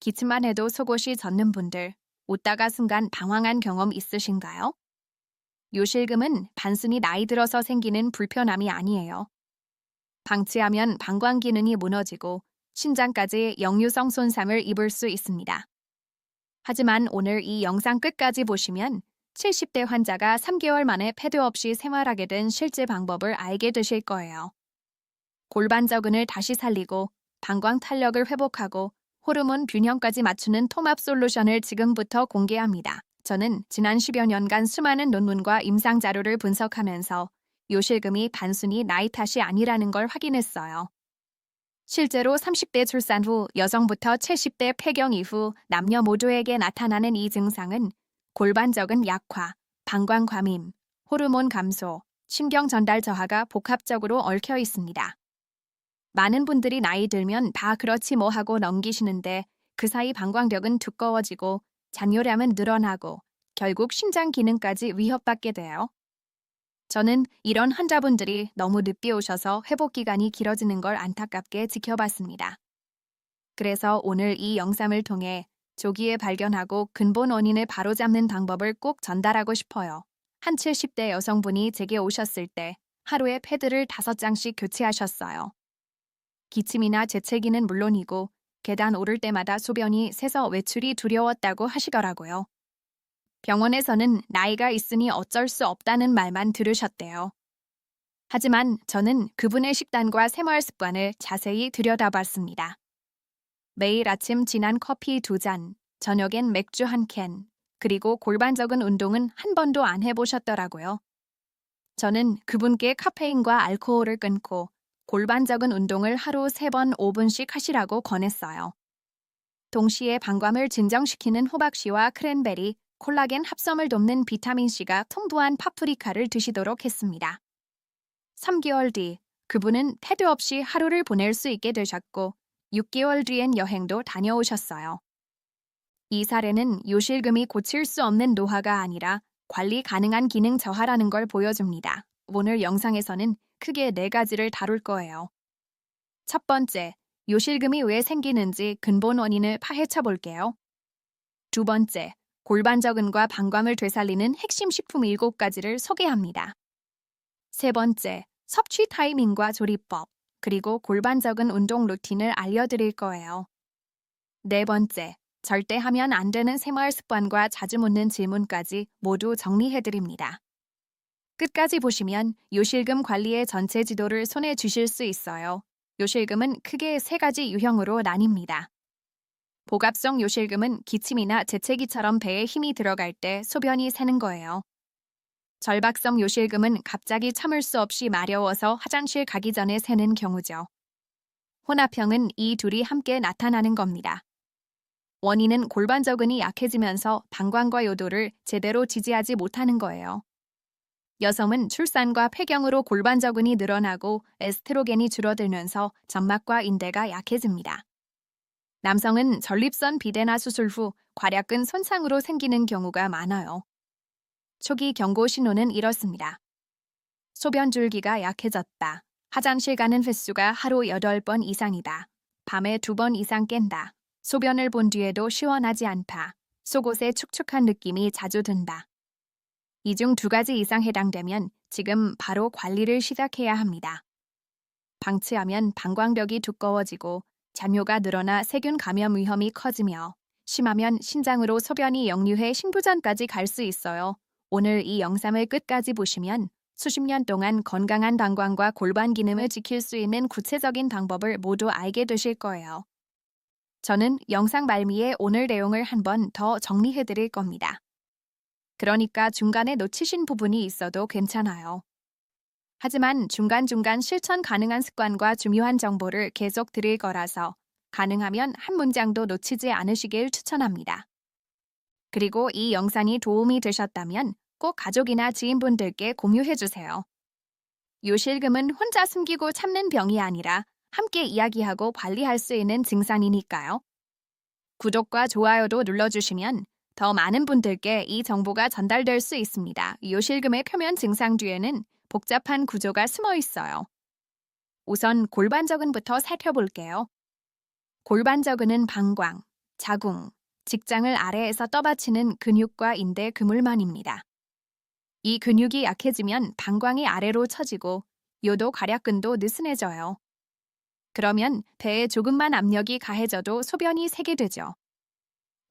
기침만 해도 속옷이 젖는 분들, 웃다가 순간 당황한 경험 있으신가요? 요실금은 단순히 나이 들어서 생기는 불편함이 아니에요. 방치하면 방광 기능이 무너지고 신장까지 역류성 손상을 입을 수 있습니다. 하지만 오늘 이 영상 끝까지 보시면 70대 환자가 3개월 만에 패드 없이 생활하게 된 실제 방법을 알게 되실 거예요. 골반저근을 다시 살리고 방광 탄력을 회복하고 호르몬 균형까지 맞추는 통합 솔루션을 지금부터 공개합니다. 저는 지난 10여 년간 수많은 논문과 임상 자료를 분석하면서 요실금이 단순히 나이 탓이 아니라는 걸 확인했어요. 실제로 30대 출산 후 여성부터 70대 폐경 이후 남녀 모두에게 나타나는 이 증상은 골반저근 약화, 방광 과민, 호르몬 감소, 신경 전달 저하가 복합적으로 얽혀 있습니다. 많은 분들이 나이 들면 다 그렇지 뭐 하고 넘기시는데 그 사이 방광벽은 두꺼워지고 잔뇨량은 늘어나고 결국 신장 기능까지 위협받게 돼요. 저는 이런 환자분들이 너무 늦게 오셔서 회복 기간이 길어지는 걸 안타깝게 지켜봤습니다. 그래서 오늘 이 영상을 통해 조기에 발견하고 근본 원인을 바로잡는 방법을 꼭 전달하고 싶어요. 한 70대 여성분이 제게 오셨을 때 하루에 패드를 5장씩 교체하셨어요. 기침이나 재채기는 물론이고 계단 오를 때마다 소변이 새서 외출이 두려웠다고 하시더라고요. 병원에서는 나이가 있으니 어쩔 수 없다는 말만 들으셨대요. 하지만 저는 그분의 식단과 생활 습관을 자세히 들여다봤습니다. 매일 아침 진한 커피 2잔, 저녁엔 맥주 1캔, 그리고 골반저근 운동은 한 번도 안 해보셨더라고요. 저는 그분께 카페인과 알코올을 끊고 골반저근 운동을 하루 3번 5분씩 하시라고 권했어요. 동시에 방광을 진정시키는 호박씨와 크랜베리, 콜라겐 합성을 돕는 비타민C가 풍부한 파프리카를 드시도록 했습니다. 3개월 뒤 그분은 패드 없이 하루를 보낼 수 있게 되셨고 6개월 뒤엔 여행도 다녀오셨어요. 이 사례는 요실금이 고칠 수 없는 노화가 아니라 관리 가능한 기능 저하라는 걸 보여줍니다. 오늘 영상에서는 크게 4가지를 다룰 거예요. 첫 번째, 요실금이 왜 생기는지 근본 원인을 파헤쳐 볼게요. 두 번째, 골반저근과 방광을 되살리는 핵심 식품 7가지를 소개합니다. 세 번째, 섭취 타이밍과 조리법, 그리고 골반저근 운동 루틴을 알려드릴 거예요. 네 번째, 절대 하면 안 되는 생활 습관과 자주 묻는 질문까지 모두 정리해드립니다. 끝까지 보시면 요실금 관리의 전체 지도를 손에 쥐실 수 있어요. 요실금은 크게 3가지 유형으로 나뉩니다. 복압성 요실금은 기침이나 재채기처럼 배에 힘이 들어갈 때 소변이 새는 거예요. 절박성 요실금은 갑자기 참을 수 없이 마려워서 화장실 가기 전에 새는 경우죠. 혼합형은 이 둘이 함께 나타나는 겁니다. 원인은 골반저근이 약해지면서 방광과 요도를 제대로 지지하지 못하는 거예요. 여성은 출산과 폐경으로 골반저근이 늘어나고 에스트로겐이 줄어들면서 점막과 인대가 약해집니다. 남성은 전립선 비대나 수술 후 괄약근 손상으로 생기는 경우가 많아요. 초기 경고 신호는 이렇습니다. 소변 줄기가 약해졌다. 화장실 가는 횟수가 하루 8번 이상이다. 밤에 2번 이상 깬다. 소변을 본 뒤에도 시원하지 않다. 속옷에 축축한 느낌이 자주 든다. 이 중 2가지 이상 해당되면 지금 바로 관리를 시작해야 합니다. 방치하면 방광벽이 두꺼워지고 잔뇨가 늘어나 세균 감염 위험이 커지며 심하면 신장으로 소변이 역류해 신부전까지 갈 수 있어요. 오늘 이 영상을 끝까지 보시면 수십 년 동안 건강한 방광과 골반 기능을 지킬 수 있는 구체적인 방법을 모두 알게 되실 거예요. 저는 영상 말미에 오늘 내용을 한 번 더 정리해 드릴 겁니다. 그러니까 중간에 놓치신 부분이 있어도 괜찮아요. 하지만 중간중간 실천 가능한 습관과 중요한 정보를 계속 드릴 거라서 가능하면 한 문장도 놓치지 않으시길 추천합니다. 그리고 이 영상이 도움이 되셨다면 꼭 가족이나 지인분들께 공유해주세요. 요실금은 혼자 숨기고 참는 병이 아니라 함께 이야기하고 관리할 수 있는 증상이니까요. 구독과 좋아요도 눌러주시면 더 많은 분들께 이 정보가 전달될 수 있습니다. 요실금의 표면 증상 뒤에는 복잡한 구조가 숨어 있어요. 우선 골반저근부터 살펴볼게요. 골반저근은 방광, 자궁, 직장을 아래에서 떠받치는 근육과 인대 그물만입니다. 이 근육이 약해지면 방광이 아래로 처지고 요도 괄약근도 느슨해져요. 그러면 배에 조금만 압력이 가해져도 소변이 새게 되죠.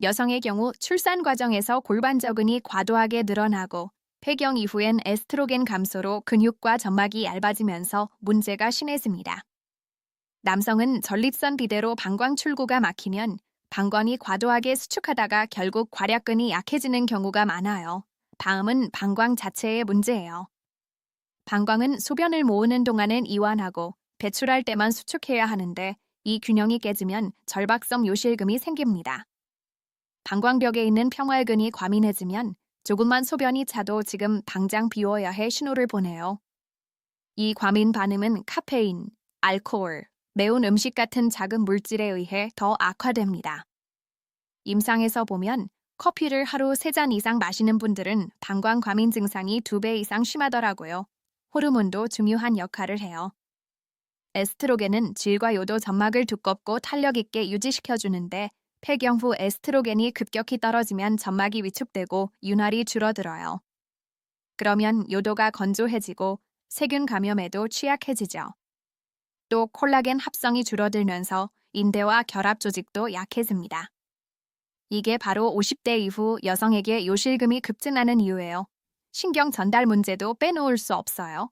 여성의 경우 출산 과정에서 골반저근이 과도하게 늘어나고 폐경 이후엔 에스트로겐 감소로 근육과 점막이 얇아지면서 문제가 심해집니다. 남성은 전립선 비대로 방광 출구가 막히면 방광이 과도하게 수축하다가 결국 괄약근이 약해지는 경우가 많아요. 다음은 방광 자체의 문제예요. 방광은 소변을 모으는 동안은 이완하고 배출할 때만 수축해야 하는데 이 균형이 깨지면 절박성 요실금이 생깁니다. 방광벽에 있는 평활근이 과민해지면 조금만 소변이 차도 지금 당장 비워야 해 신호를 보내요. 이 과민 반응은 카페인, 알코올, 매운 음식 같은 작은 물질에 의해 더 악화됩니다. 임상에서 보면 커피를 하루 3잔 이상 마시는 분들은 방광 과민 증상이 2배 이상 심하더라고요. 호르몬도 중요한 역할을 해요. 에스트로겐은 질과 요도 점막을 두껍고 탄력 있게 유지시켜주는데 폐경 후 에스트로겐이 급격히 떨어지면 점막이 위축되고 윤활이 줄어들어요. 그러면 요도가 건조해지고 세균 감염에도 취약해지죠. 또 콜라겐 합성이 줄어들면서 인대와 결합 조직도 약해집니다. 이게 바로 50대 이후 여성에게 요실금이 급증하는 이유예요. 신경 전달 문제도 빼놓을 수 없어요.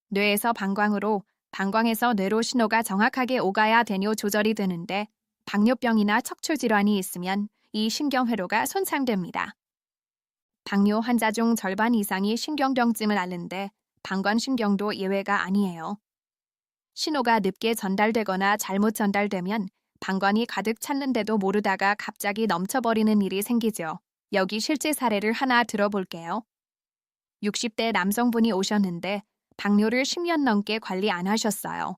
뇌에서 방광으로, 방광에서 뇌로 신호가 정확하게 오가야 대뇨 조절이 되는데 당뇨병이나 척추 질환이 있으면 이 신경회로가 손상됩니다. 당뇨 환자 중 절반 이상이 신경병증을 앓는데 방광신경도 예외가 아니에요. 신호가 늦게 전달되거나 잘못 전달되면 방광이 가득 찼는데도 모르다가 갑자기 넘쳐버리는 일이 생기죠. 여기 실제 사례를 하나 들어볼게요. 60대 남성분이 오셨는데 당뇨를 10년 넘게 관리 안 하셨어요.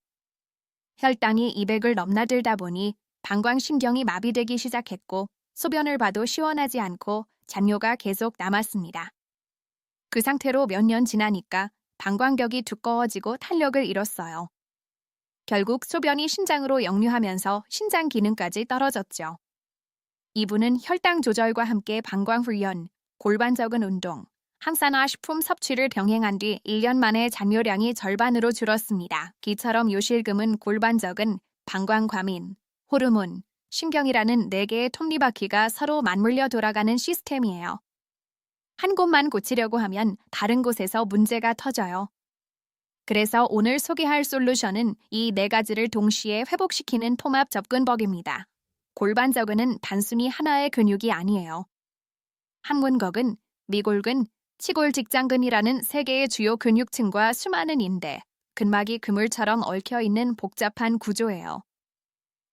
혈당이 200을 넘나들다 보니 방광신경이 마비되기 시작했고 소변을 봐도 시원하지 않고 잔뇨가 계속 남았습니다. 그 상태로 몇 년 지나니까 방광벽이 두꺼워지고 탄력을 잃었어요. 결국 소변이 신장으로 역류하면서 신장 기능까지 떨어졌죠. 이분은 혈당 조절과 함께 방광 훈련, 골반적은 운동, 항산화 식품 섭취를 병행한 뒤 1년 만에 잔뇨량이 절반으로 줄었습니다. 이처럼 요실금은 골반적은, 방광 과민, 호르몬, 신경이라는 4개의 톱니바퀴가 서로 맞물려 돌아가는 시스템이에요. 한 곳만 고치려고 하면 다른 곳에서 문제가 터져요. 그래서 오늘 소개할 솔루션은 이 4가지를 동시에 회복시키는 통합 접근법입니다. 골반저근은 단순히 하나의 근육이 아니에요. 항문거근, 미골근, 치골직장근이라는 3개의 주요 근육층과 수많은 인대, 근막이 그물처럼 얽혀있는 복잡한 구조예요.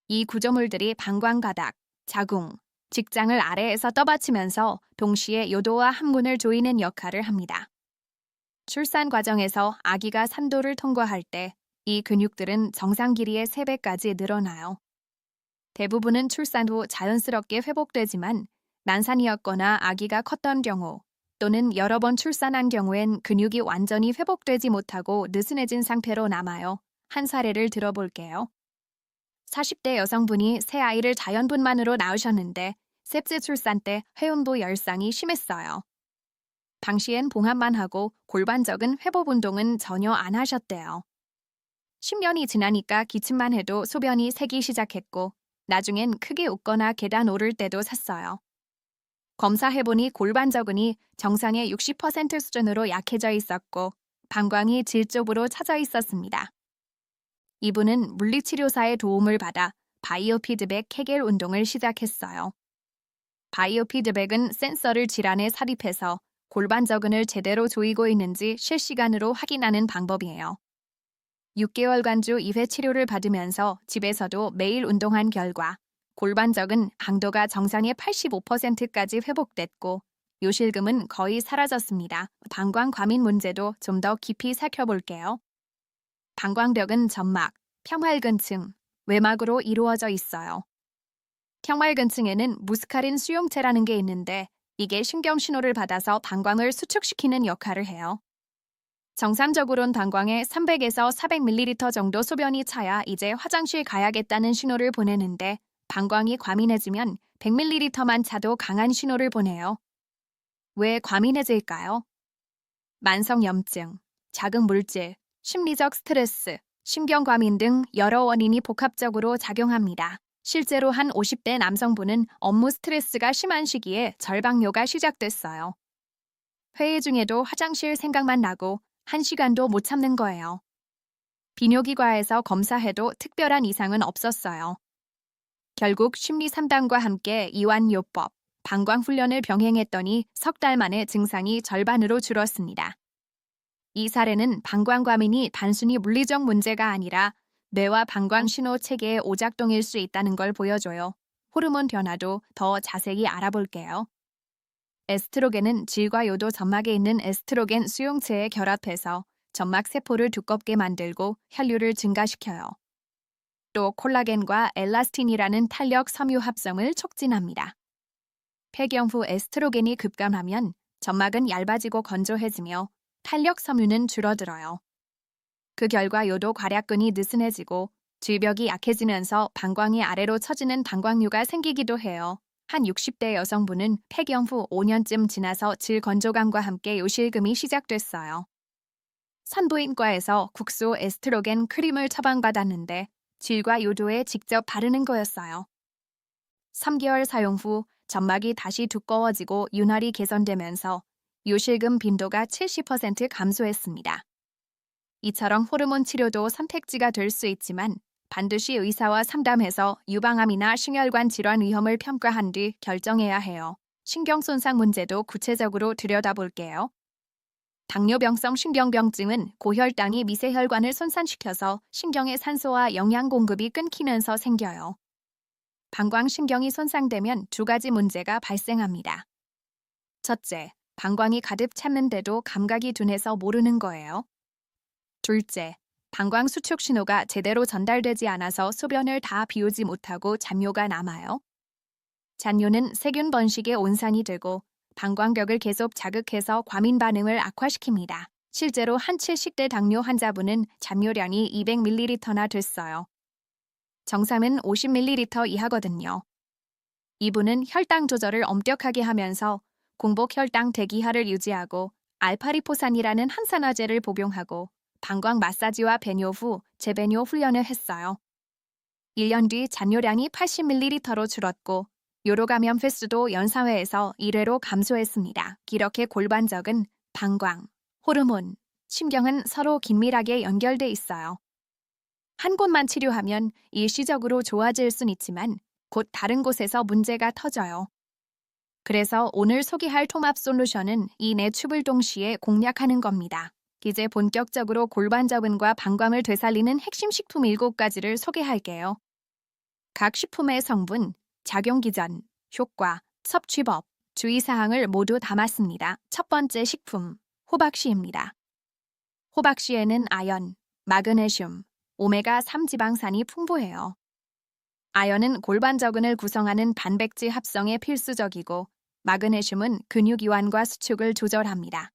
이 구조물들이 방광가닥, 자궁, 직장을 아래에서 떠받치면서 동시에 요도와 항문을 조이는 역할을 합니다. 출산 과정에서 아기가 산도를 통과할 때 이 근육들은 정상 길이의 3배까지 늘어나요. 대부분은 출산 후 자연스럽게 회복되지만 난산이었거나 아기가 컸던 경우 또는 여러 번 출산한 경우엔 근육이 완전히 회복되지 못하고 느슨해진 상태로 남아요. 한 사례를 들어볼게요. 40대 여성분이 새 아이를 자연분만으로 낳으셨는데 셋째 출산 때 회음부 열상이 심했어요. 당시엔 봉합만 하고 골반적은 회복 운동은 전혀 안 하셨대요. 10년이 지나니까 기침만 해도 소변이 새기 시작했고 나중엔 크게 웃거나 계단 오를 때도 샀어요. 검사해보니 골반저근이 정상의 60% 수준으로 약해져 있었고 방광이 질적으로 처져 있었습니다. 이분은 물리치료사의 도움을 받아 바이오 피드백 케겔 운동을 시작했어요. 바이오 피드백은 센서를 질환에 삽입해서 골반저근을 제대로 조이고 있는지 실시간으로 확인하는 방법이에요. 6개월간 주 2회 치료를 받으면서 집에서도 매일 운동한 결과 골반저근 강도가 정상의 85%까지 회복됐고 요실금은 거의 사라졌습니다. 방광 과민 문제도 좀 더 깊이 살펴볼게요. 방광벽은 점막, 평활근층, 외막으로 이루어져 있어요. 평활근층에는 무스카린 수용체라는 게 있는데 이게 신경 신호를 받아서 방광을 수축시키는 역할을 해요. 정상적으론 방광에 300에서 400ml 정도 소변이 차야 이제 화장실 가야겠다는 신호를 보내는데 방광이 과민해지면 100ml만 차도 강한 신호를 보내요. 왜 과민해질까요? 만성염증, 자극물질, 심리적 스트레스, 신경과민 등 여러 원인이 복합적으로 작용합니다. 실제로 한 50대 남성분은 업무 스트레스가 심한 시기에 절박뇨가 시작됐어요. 회의 중에도 화장실 생각만 나고 1시간도 못 참는 거예요. 비뇨기과에서 검사해도 특별한 이상은 없었어요. 결국 심리 상담과 함께 이완요법, 방광훈련을 병행했더니 석 달 만에 증상이 절반으로 줄었습니다. 이 사례는 방광과민이 단순히 물리적 문제가 아니라 뇌와 방광 신호 체계의 오작동일 수 있다는 걸 보여줘요. 호르몬 변화도 더 자세히 알아볼게요. 에스트로겐은 질과 요도 점막에 있는 에스트로겐 수용체에 결합해서 점막 세포를 두껍게 만들고 혈류를 증가시켜요. 또 콜라겐과 엘라스틴이라는 탄력 섬유 합성을 촉진합니다. 폐경 후 에스트로겐이 급감하면 점막은 얇아지고 건조해지며 탄력 섬유는 줄어들어요. 그 결과 요도 괄약근이 느슨해지고 질벽이 약해지면서 방광이 아래로 처지는 방광류가 생기기도 해요. 한 60대 여성분은 폐경 후 5년쯤 지나서 질 건조감과 함께 요실금이 시작됐어요. 산부인과에서 국소 에스트로겐 크림을 처방받았는데 질과 요도에 직접 바르는 거였어요. 3개월 사용 후 점막이 다시 두꺼워지고 윤활이 개선되면서 요실금 빈도가 70% 감소했습니다. 이처럼 호르몬 치료도 선택지가 될 수 있지만 반드시 의사와 상담해서 유방암이나 심혈관 질환 위험을 평가한 뒤 결정해야 해요. 신경 손상 문제도 구체적으로 들여다볼게요. 당뇨병성 신경병증은 고혈당이 미세혈관을 손상시켜서 신경의 산소와 영양 공급이 끊기면서 생겨요. 방광신경이 손상되면 두 가지 문제가 발생합니다. 첫째, 방광이 가득 찼는데도 감각이 둔해서 모르는 거예요. 둘째, 방광 수축 신호가 제대로 전달되지 않아서 소변을 다 비우지 못하고 잔뇨가 남아요. 잔뇨는 세균 번식의 온산이 되고 방광벽을 계속 자극해서 과민 반응을 악화시킵니다. 실제로 한 70대 당뇨 환자분은 잔뇨량이 200ml나 됐어요. 정상은 50ml 이하거든요. 이분은 혈당 조절을 엄격하게 하면서 공복 혈당 대기하를 유지하고 알파리포산이라는 항산화제를 복용하고 방광 마사지와 배뇨 후 재배뇨 훈련을 했어요. 1년 뒤 잔뇨량이 80ml로 줄었고 요로 감염 횟수도 연사회에서 1회로 감소했습니다. 이렇게 골반적은 방광, 호르몬, 신경은 서로 긴밀하게 연결돼 있어요. 한 곳만 치료하면 일시적으로 좋아질 순 있지만 곧 다른 곳에서 문제가 터져요. 그래서 오늘 소개할 통합 솔루션은 이 네 춤을 동시에 공략하는 겁니다. 이제 본격적으로 골반저근과 방광을 되살리는 핵심 식품 7가지를 소개할게요. 각 식품의 성분, 작용 기전, 효과, 섭취법, 주의사항을 모두 담았습니다. 첫 번째 식품, 호박씨입니다. 호박씨에는 아연, 마그네슘, 오메가3 지방산이 풍부해요. 아연은 골반저근을 구성하는 단백질 합성에 필수적이고 마그네슘은 근육 이완과 수축을 조절합니다.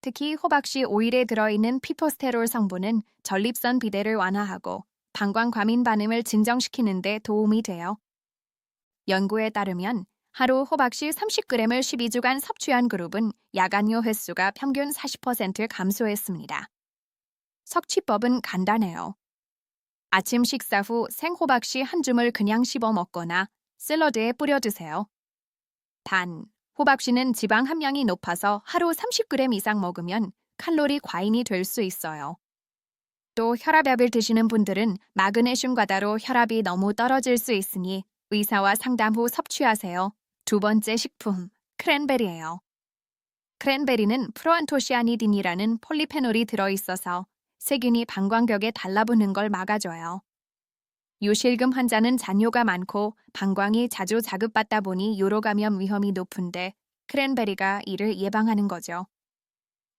특히 호박씨 오일에 들어있는 피토스테롤 성분은 전립선 비대를 완화하고 방광 과민 반응을 진정시키는 데 도움이 돼요. 연구에 따르면 하루 호박씨 30g을 12주간 섭취한 그룹은 야간뇨 횟수가 평균 40% 감소했습니다. 섭취법은 간단해요. 아침 식사 후 생호박씨 한 줌을 그냥 씹어 먹거나 샐러드에 뿌려 드세요. 단, 호박씨는 지방 함량이 높아서 하루 30g 이상 먹으면 칼로리 과잉이 될 수 있어요. 또 혈압약을 드시는 분들은 마그네슘 과다로 혈압이 너무 떨어질 수 있으니 의사와 상담 후 섭취하세요. 두 번째 식품, 크랜베리예요. 크랜베리는 프로안토시아니딘이라는 폴리페놀이 들어있어서 세균이 방광벽에 달라붙는 걸 막아줘요. 요실금 환자는 잔뇨가 많고 방광이 자주 자극받다 보니 요로 감염 위험이 높은데 크랜베리가 이를 예방하는 거죠.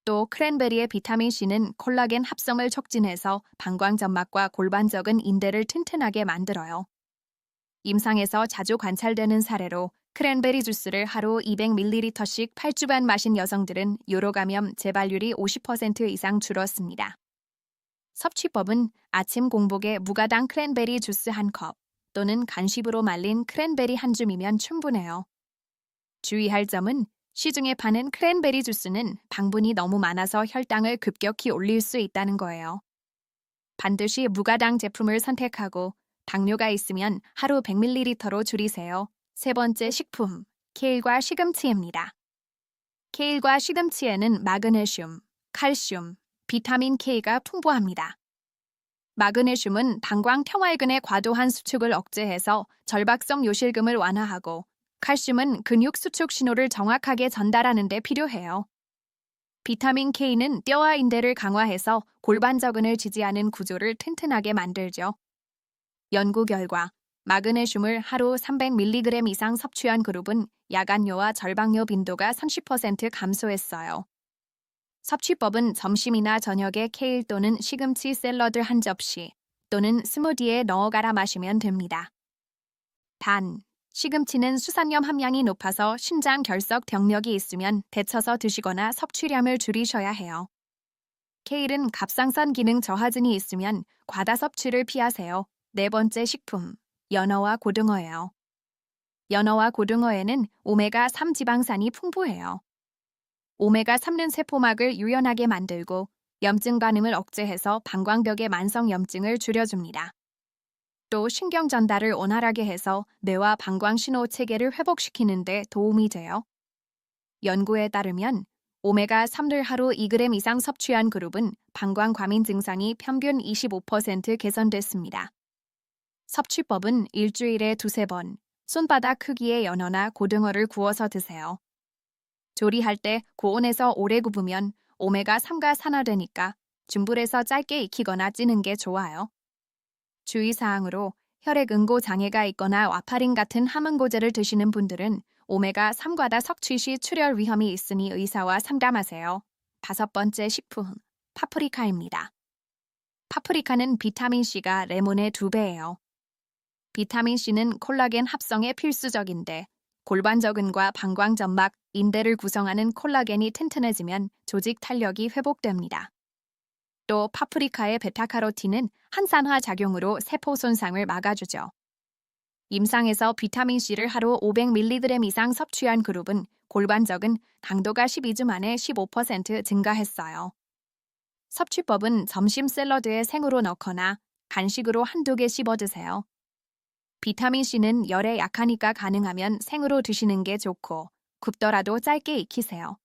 또 크랜베리의 비타민C는 콜라겐 합성을 촉진해서 방광 점막과 골반적은 인대를 튼튼하게 만들어요. 임상에서 자주 관찰되는 사례로 크랜베리 주스를 하루 200ml씩 8주간 마신 여성들은 요로 감염 재발률이 50% 이상 줄었습니다. 섭취법은 아침 공복에 무가당 크랜베리 주스 1컵, 또는 간식으로 말린 크랜베리 한 줌이면 충분해요. 주의할 점은 시중에 파는 크랜베리 주스는 당분이 너무 많아서 혈당을 급격히 올릴 수 있다는 거예요. 반드시 무가당 제품을 선택하고 당뇨가 있으면 하루 100ml로 줄이세요. 세 번째 식품, 케일과 시금치입니다. 케일과 시금치에는 마그네슘, 칼슘, 비타민 K가 풍부합니다. 마그네슘은 방광 평활근의 과도한 수축을 억제해서 절박성 요실금을 완화하고 칼슘은 근육 수축 신호를 정확하게 전달하는 데 필요해요. 비타민 K는 뼈와 인대를 강화해서 골반저근을 지지하는 구조를 튼튼하게 만들죠. 연구 결과 마그네슘을 하루 300mg 이상 섭취한 그룹은 야간뇨와 절박뇨 빈도가 30% 감소했어요. 섭취법은 점심이나 저녁에 케일 또는 시금치 샐러드 한 접시 또는 스무디에 넣어 갈아 마시면 됩니다. 단, 시금치는 수산염 함량이 높아서 신장 결석 병력이 있으면 데쳐서 드시거나 섭취량을 줄이셔야 해요. 케일은 갑상선 기능 저하증이 있으면 과다 섭취를 피하세요. 네 번째 식품, 연어와 고등어예요. 연어와 고등어에는 오메가3 지방산이 풍부해요. 오메가3는 세포막을 유연하게 만들고 염증 반응을 억제해서 방광벽의 만성 염증을 줄여줍니다. 또 신경 전달을 원활하게 해서 뇌와 방광 신호 체계를 회복시키는 데 도움이 돼요. 연구에 따르면 오메가3를 하루 2g 이상 섭취한 그룹은 방광 과민 증상이 평균 25% 개선됐습니다. 섭취법은 일주일에 2-3번, 손바닥 크기의 연어나 고등어를 구워서 드세요. 조리할 때 고온에서 오래 굽으면 오메가3가 산화되니까 중불에서 짧게 익히거나 찌는 게 좋아요. 주의사항으로 혈액 응고 장애가 있거나 와파린 같은 함흥고제를 드시는 분들은 오메가3 과다 섭취 시 출혈 위험이 있으니 의사와 상담하세요. 5번째 식품, 파프리카입니다. 파프리카는 비타민C가 레몬의 2배예요. 비타민C는 콜라겐 합성에 필수적인데 골반저근과 방광점막, 인대를 구성하는 콜라겐이 튼튼해지면 조직 탄력이 회복됩니다. 또 파프리카의 베타카로틴은 항산화 작용으로 세포 손상을 막아주죠. 임상에서 비타민C를 하루 500mg 이상 섭취한 그룹은 골반저근 강도가 12주 만에 15% 증가했어요. 섭취법은 점심 샐러드에 생으로 넣거나 간식으로 한두 개 씹어 드세요. 비타민C는 열에 약하니까 가능하면 생으로 드시는 게 좋고 굽더라도 짧게 익히세요.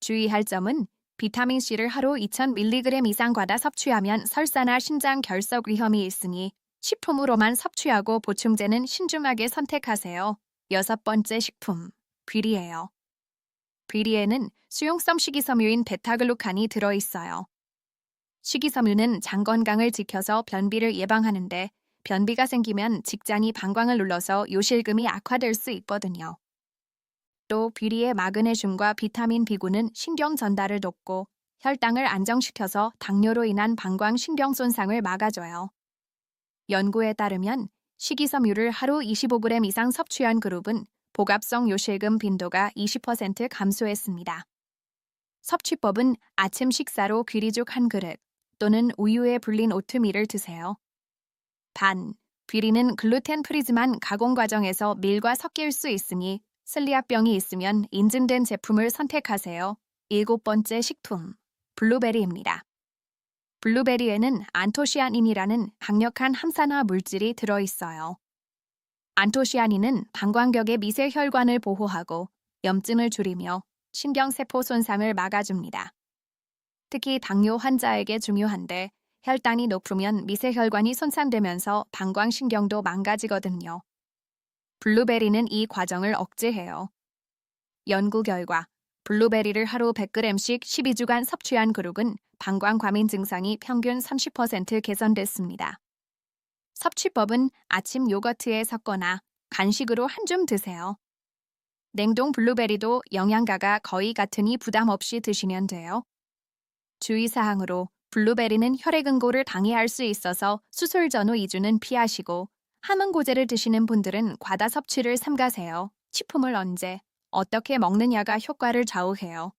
주의할 점은 비타민C를 하루 2000mg 이상 과다 섭취하면 설사나 신장 결석 위험이 있으니 식품으로만 섭취하고 보충제는 신중하게 선택하세요. 6번째 식품, 귀리예요. 귀리에는 수용성 식이섬유인 베타글루칸이 들어있어요. 식이섬유는 장 건강을 지켜서 변비를 예방하는데 변비가 생기면 직장이 방광을 눌러서 요실금이 악화될 수 있거든요. 또 귀리의 마그네슘과 비타민 B군은 신경 전달을 돕고 혈당을 안정시켜서 당뇨로 인한 방광 신경 손상을 막아줘요. 연구에 따르면 식이섬유를 하루 25g 이상 섭취한 그룹은 복압성 요실금 빈도가 20% 감소했습니다. 섭취법은 아침 식사로 귀리죽 1그릇 또는 우유에 불린 오트밀을 드세요. 단, 귀리는 글루텐 프리지만 가공 과정에서 밀과 섞일 수 있으니 슬리악병이 있으면 인증된 제품을 선택하세요. 7번째 식품, 블루베리입니다. 블루베리에는 안토시아닌이라는 강력한 항산화 물질이 들어있어요. 안토시아닌은 방광벽의 미세 혈관을 보호하고 염증을 줄이며 신경세포 손상을 막아줍니다. 특히 당뇨 환자에게 중요한데 혈당이 높으면 미세 혈관이 손상되면서 방광신경도 망가지거든요. 블루베리는 이 과정을 억제해요. 연구 결과 블루베리를 하루 100g씩 12주간 섭취한 그룹은 방광 과민 증상이 평균 30% 개선됐습니다. 섭취법은 아침 요거트에 섞거나 간식으로 한 줌 드세요. 냉동 블루베리도 영양가가 거의 같으니 부담 없이 드시면 돼요. 주의사항으로 블루베리는 혈액응고를 방해할 수 있어서 수술 전후 2주는 피하시고 함흥고제를 드시는 분들은 과다 섭취를 삼가세요. 식품을 언제, 어떻게 먹느냐가 효과를 좌우해요.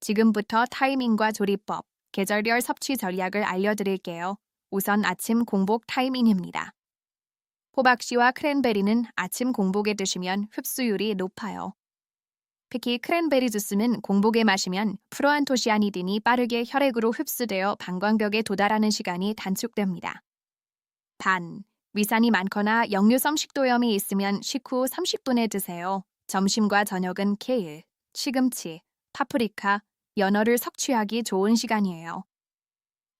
지금부터 타이밍과 조리법, 계절별 섭취 전략을 알려드릴게요. 우선 아침 공복 타이밍입니다. 호박씨와 크랜베리는 아침 공복에 드시면 흡수율이 높아요. 특히 크랜베리 주스는 공복에 마시면 프로안토시아니딘이 빠르게 혈액으로 흡수되어 방광벽에 도달하는 시간이 단축됩니다. 단, 위산이 많거나 역류성 식도염이 있으면 식후 30분에 드세요. 점심과 저녁은 케일, 시금치, 파프리카, 연어를 섭취하기 좋은 시간이에요.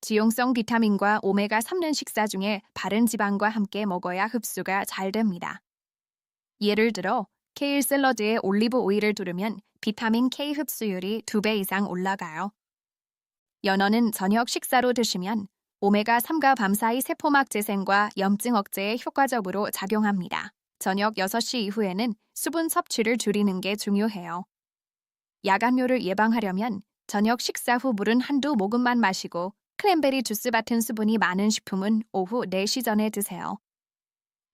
지용성 비타민과 오메가3는 식사 중에 바른 지방과 함께 먹어야 흡수가 잘 됩니다. 예를 들어 케일 샐러드에 올리브 오일을 두르면 비타민 K 흡수율이 2배 이상 올라가요. 연어는 저녁 식사로 드시면 오메가3가 밤사이 세포막 재생과 염증 억제에 효과적으로 작용합니다. 저녁 6시 이후에는 수분 섭취를 줄이는 게 중요해요. 야간뇨를 예방하려면 저녁 식사 후 물은 한두 모금만 마시고 크랜베리 주스 같은 수분이 많은 식품은 오후 4시 전에 드세요.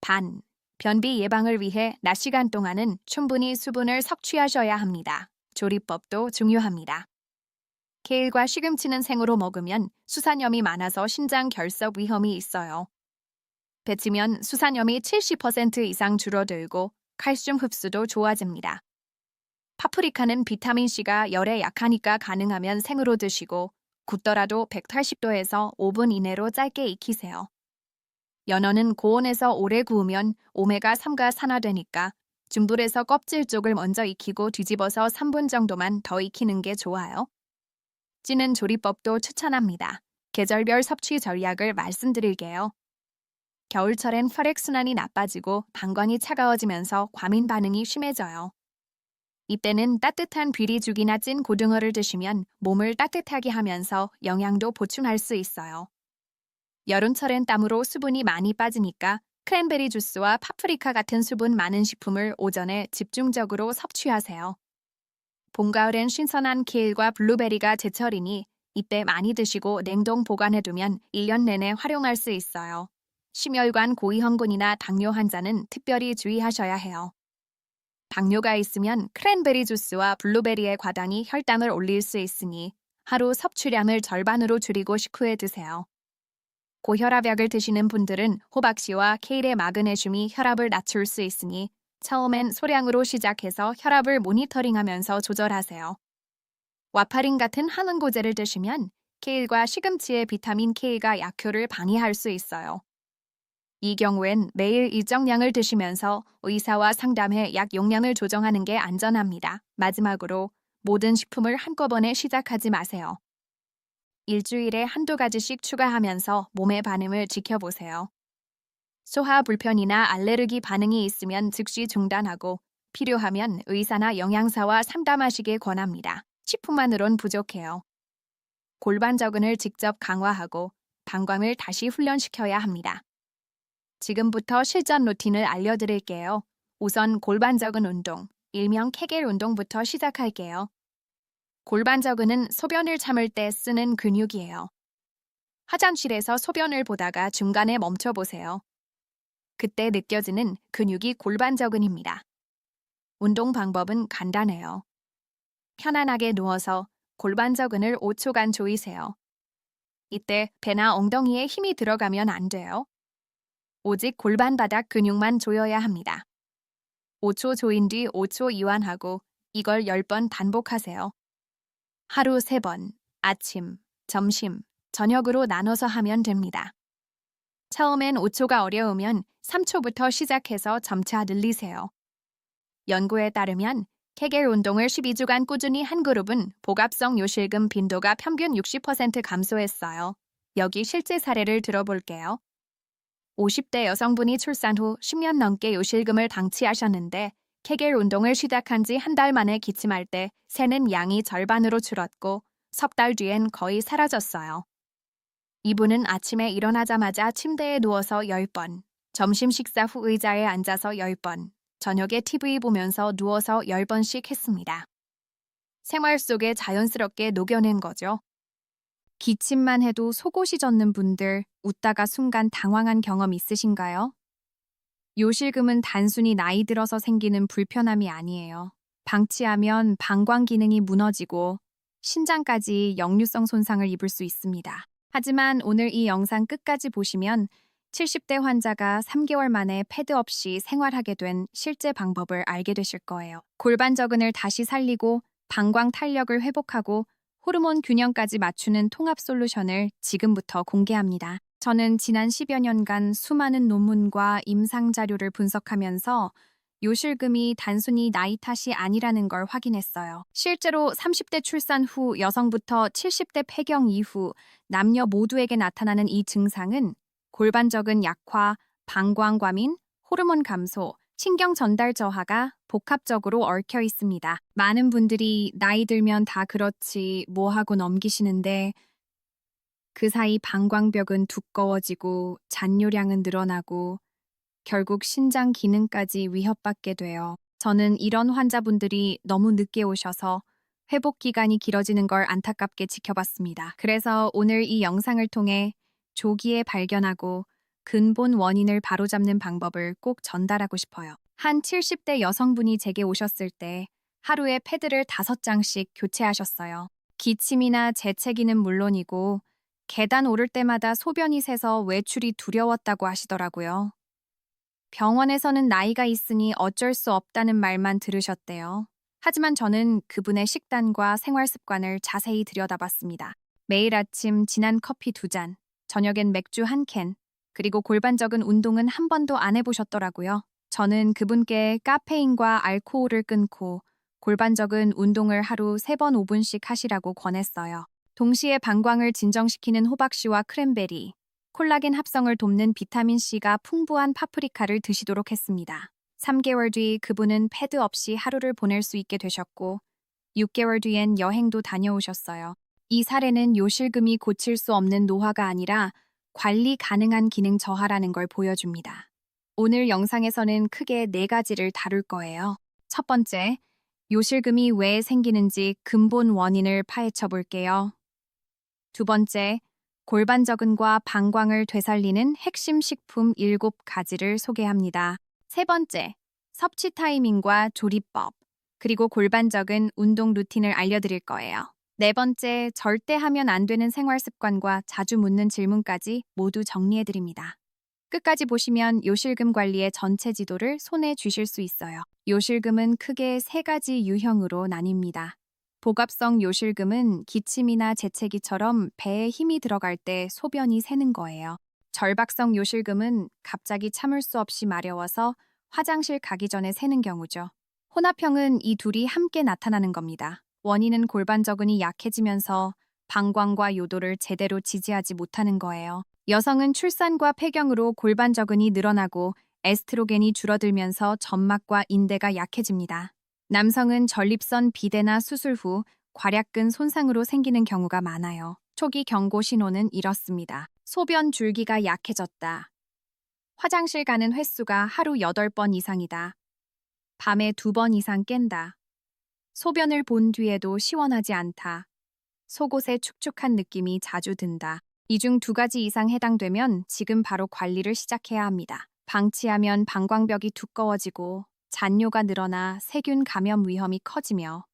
단, 변비 예방을 위해 낮 시간 동안은 충분히 수분을 섭취하셔야 합니다. 조리법도 중요합니다. 케일과 시금치는 생으로 먹으면 수산염이 많아서 신장 결석 위험이 있어요. 데치면 수산염이 70% 이상 줄어들고 칼슘 흡수도 좋아집니다. 파프리카는 비타민C가 열에 약하니까 가능하면 생으로 드시고 굽더라도 180도에서 5분 이내로 짧게 익히세요. 연어는 고온에서 오래 구우면 오메가3가 산화되니까 중불에서 껍질 쪽을 먼저 익히고 뒤집어서 3분 정도만 더 익히는 게 좋아요. 찌는 조리법도 추천합니다. 계절별 섭취 전략을 말씀드릴게요. 겨울철엔 혈액순환이 나빠지고 방광이 차가워지면서 과민 반응이 심해져요. 이때는 따뜻한 비리죽이나 찐 고등어를 드시면 몸을 따뜻하게 하면서 영양도 보충할 수 있어요. 여름철엔 땀으로 수분이 많이 빠지니까 크랜베리 주스와 파프리카 같은 수분 많은 식품을 오전에 집중적으로 섭취하세요. 봄, 가을엔 신선한 케일과 블루베리가 제철이니 이때 많이 드시고 냉동 보관해두면 1년 내내 활용할 수 있어요. 심혈관 고위험군이나 당뇨 환자는 특별히 주의하셔야 해요. 당뇨가 있으면 크랜베리 주스와 블루베리의 과당이 혈당을 올릴 수 있으니 하루 섭취량을 절반으로 줄이고 식후에 드세요. 고혈압약을 드시는 분들은 호박씨와 케일의 마그네슘이 혈압을 낮출 수 있으니 처음엔 소량으로 시작해서 혈압을 모니터링하면서 조절하세요. 와파린 같은 항응고제를 드시면 케일과 시금치의 비타민 K가 약효를 방해할 수 있어요. 이 경우엔 매일 일정량을 드시면서 의사와 상담해 약 용량을 조정하는 게 안전합니다. 마지막으로 모든 식품을 한꺼번에 시작하지 마세요. 일주일에 한두 가지씩 추가하면서 몸의 반응을 지켜보세요. 소화 불편이나 알레르기 반응이 있으면 즉시 중단하고 필요하면 의사나 영양사와 상담하시길 권합니다. 식품만으론 부족해요. 골반 적응을 직접 강화하고 방광을 다시 훈련시켜야 합니다. 지금부터 실전 루틴을 알려드릴게요. 우선 골반 적응 운동, 일명 케겔 운동부터 시작할게요. 골반 적응은 소변을 참을 때 쓰는 근육이에요. 화장실에서 소변을 보다가 중간에 멈춰보세요. 그때 느껴지는 근육이 골반 적응입니다. 운동 방법은 간단해요. 편안하게 누워서 골반 적응을 5초간 조이세요. 이때 배나 엉덩이에 힘이 들어가면 안 돼요. 오직 골반 바닥 근육만 조여야 합니다. 5초 조인 뒤 5초 이완하고 이걸 10번 반복하세요. 하루 3번, 아침, 점심, 저녁으로 나눠서 하면 됩니다. 처음엔 5초가 어려우면 3초부터 시작해서 점차 늘리세요. 연구에 따르면 케겔 운동을 12주간 꾸준히 한 그룹은 복압성 요실금 빈도가 평균 60% 감소했어요. 여기 실제 사례를 들어볼게요. 50대 여성분이 출산 후 10년 넘게 요실금을 방치하셨는데 케겔 운동을 시작한 지 한 달 만에 기침할 때 새는 양이 절반으로 줄었고 석 달 뒤엔 거의 사라졌어요. 이분은 아침에 일어나자마자 침대에 누워서 10번, 점심 식사 후 의자에 앉아서 10번, 저녁에 TV 보면서 누워서 10번씩 했습니다. 생활 속에 자연스럽게 녹여낸 거죠. 기침만 해도 속옷이 젖는 분들, 웃다가 순간 당황한 경험 있으신가요? 요실금은 단순히 나이 들어서 생기는 불편함이 아니에요. 방치하면 방광 기능이 무너지고 신장까지 역류성 손상을 입을 수 있습니다. 하지만 오늘 이 영상 끝까지 보시면 70대 환자가 3개월 만에 패드 없이 생활하게 된 실제 방법을 알게 되실 거예요. 골반저근을 다시 살리고 방광 탄력을 회복하고 호르몬 균형까지 맞추는 통합 솔루션을 지금부터 공개합니다. 저는 지난 10여 년간 수많은 논문과 임상 자료를 분석하면서 요실금이 단순히 나이 탓이 아니라는 걸 확인했어요. 실제로 30대 출산 후 여성부터 70대 폐경 이후 남녀 모두에게 나타나는 이 증상은 골반저근 약화, 방광 과민, 호르몬 감소, 신경 전달 저하가 복합적으로 얽혀 있습니다. 많은 분들이 나이 들면 다 그렇지 뭐 하고 넘기시는데 그 사이 방광벽은 두꺼워지고 잔뇨량은 늘어나고 결국 신장 기능까지 위협받게 돼요. 저는 이런 환자분들이 너무 늦게 오셔서 회복 기간이 길어지는 걸 안타깝게 지켜봤습니다. 그래서 오늘 이 영상을 통해 조기에 발견하고 근본 원인을 바로잡는 방법을 꼭 전달하고 싶어요. 한 70대 여성분이 제게 오셨을 때 하루에 패드를 5장씩 교체하셨어요. 기침이나 재채기는 물론이고 계단 오를 때마다 소변이 새서 외출이 두려웠다고 하시더라고요. 병원에서는 나이가 있으니 어쩔 수 없다는 말만 들으셨대요. 하지만 저는 그분의 식단과 생활 습관을 자세히 들여다봤습니다. 매일 아침 진한 커피 2잔, 저녁엔 맥주 1캔, 그리고 골반적인 운동은 한 번도 안 해보셨더라고요. 저는 그분께 카페인과 알코올을 끊고 골반적인 운동을 하루 3번 5분씩 하시라고 권했어요. 동시에 방광을 진정시키는 호박씨와 크랜베리, 콜라겐 합성을 돕는 비타민C가 풍부한 파프리카를 드시도록 했습니다. 3개월 뒤 그분은 패드 없이 하루를 보낼 수 있게 되셨고 6개월 뒤엔 여행도 다녀오셨어요. 이 사례는 요실금이 고칠 수 없는 노화가 아니라 관리 가능한 기능 저하라는 걸 보여줍니다. 오늘 영상에서는 크게 4가지를 다룰 거예요. 첫 번째, 요실금이 왜 생기는지 근본 원인을 파헤쳐 볼게요. 두 번째, 골반저근과 방광을 되살리는 핵심 식품 7가지를 소개합니다. 세 번째, 섭취 타이밍과 조리법, 그리고 골반적인 운동 루틴을 알려드릴 거예요. 네 번째, 절대 하면 안 되는 생활 습관과 자주 묻는 질문까지 모두 정리해드립니다. 끝까지 보시면 요실금 관리의 전체 지도를 손에 쥐실 수 있어요. 요실금은 크게 3가지 유형으로 나뉩니다. 복압성 요실금은 기침이나 재채기처럼 배에 힘이 들어갈 때 소변이 새는 거예요. 절박성 요실금은 갑자기 참을 수 없이 마려워서 화장실 가기 전에 새는 경우죠. 혼합형은 이 둘이 함께 나타나는 겁니다. 원인은 골반저근이 약해지면서 방광과 요도를 제대로 지지하지 못하는 거예요. 여성은 출산과 폐경으로 골반저근이 늘어나고 에스트로겐이 줄어들면서 점막과 인대가 약해집니다. 남성은 전립선 비대나 수술 후 괄약근 손상으로 생기는 경우가 많아요. 초기 경고 신호는 이렇습니다. 소변 줄기가 약해졌다. 화장실 가는 횟수가 하루 8번 이상이다. 밤에 2번 이상 깬다. 소변을 본 뒤에도 시원하지 않다. 속옷에 축축한 느낌이 자주 든다. 이 중 2가지 이상 해당되면 지금 바로 관리를 시작해야 합니다. 방치하면 방광벽이 두꺼워지고 잔뇨가 늘어나 세균 감염 위험이 커지며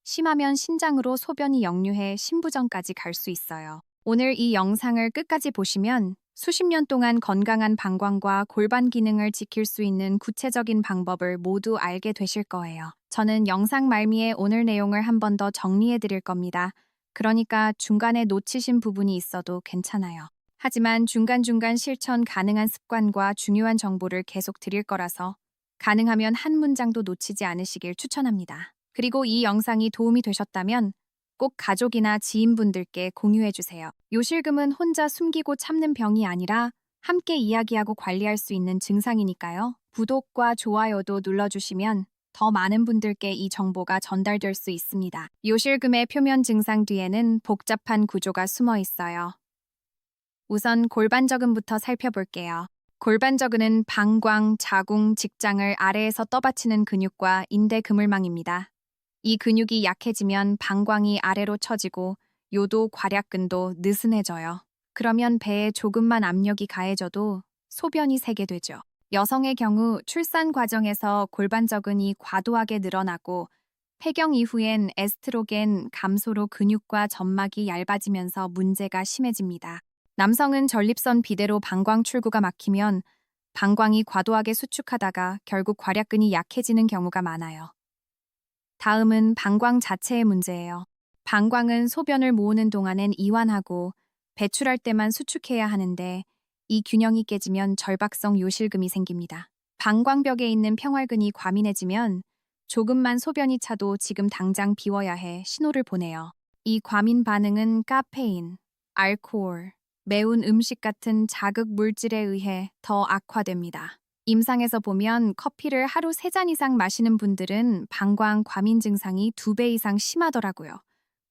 심하면 신장으로 소변이 역류해 신부전까지 갈 수 있어요. 오늘 이 영상을 끝까지 보시면 수십 년 동안 건강한 방광과 골반 기능을 지킬 수 있는 구체적인 방법을 모두 알게 되실 거예요. 저는 영상 말미에 오늘 내용을 한 번 더 정리해 드릴 겁니다. 그러니까 중간에 놓치신 부분이 있어도 괜찮아요. 하지만 중간중간 실천 가능한 습관과 중요한 정보를 계속 드릴 거라서 가능하면 한 문장도 놓치지 않으시길 추천합니다. 그리고 이 영상이 도움이 되셨다면 꼭 가족이나 지인분들께 공유해주세요. 요실금은 혼자 숨기고 참는 병이 아니라 함께 이야기하고 관리할 수 있는 증상이니까요. 구독과 좋아요도 눌러주시면 더 많은 분들께 이 정보가 전달될 수 있습니다. 요실금의 표면 증상 뒤에는 복잡한 구조가 숨어 있어요. 우선 골반저근부터 살펴볼게요. 골반저근은 방광, 자궁, 직장을 아래에서 떠받치는 근육과 인대 그물망입니다. 이 근육이 약해지면 방광이 아래로 처지고 요도, 괄약근도 느슨해져요. 그러면 배에 조금만 압력이 가해져도 소변이 새게 되죠. 여성의 경우 출산 과정에서 골반저근이 과도하게 늘어나고 폐경 이후엔 에스트로겐 감소로 근육과 점막이 얇아지면서 문제가 심해집니다. 남성은 전립선 비대로 방광 출구가 막히면 방광이 과도하게 수축하다가 결국 괄약근이 약해지는 경우가 많아요. 다음은 방광 자체의 문제예요. 방광은 소변을 모으는 동안엔 이완하고 배출할 때만 수축해야 하는데 이 균형이 깨지면 절박성 요실금이 생깁니다. 방광벽에 있는 평활근이 과민해지면 조금만 소변이 차도 지금 당장 비워야 해 신호를 보내요. 이 과민 반응은 카페인, 알코올, 매운 음식 같은 자극 물질에 의해 더 악화됩니다. 임상에서 보면 커피를 하루 3잔 이상 마시는 분들은 방광 과민 증상이 2배 이상 심하더라고요.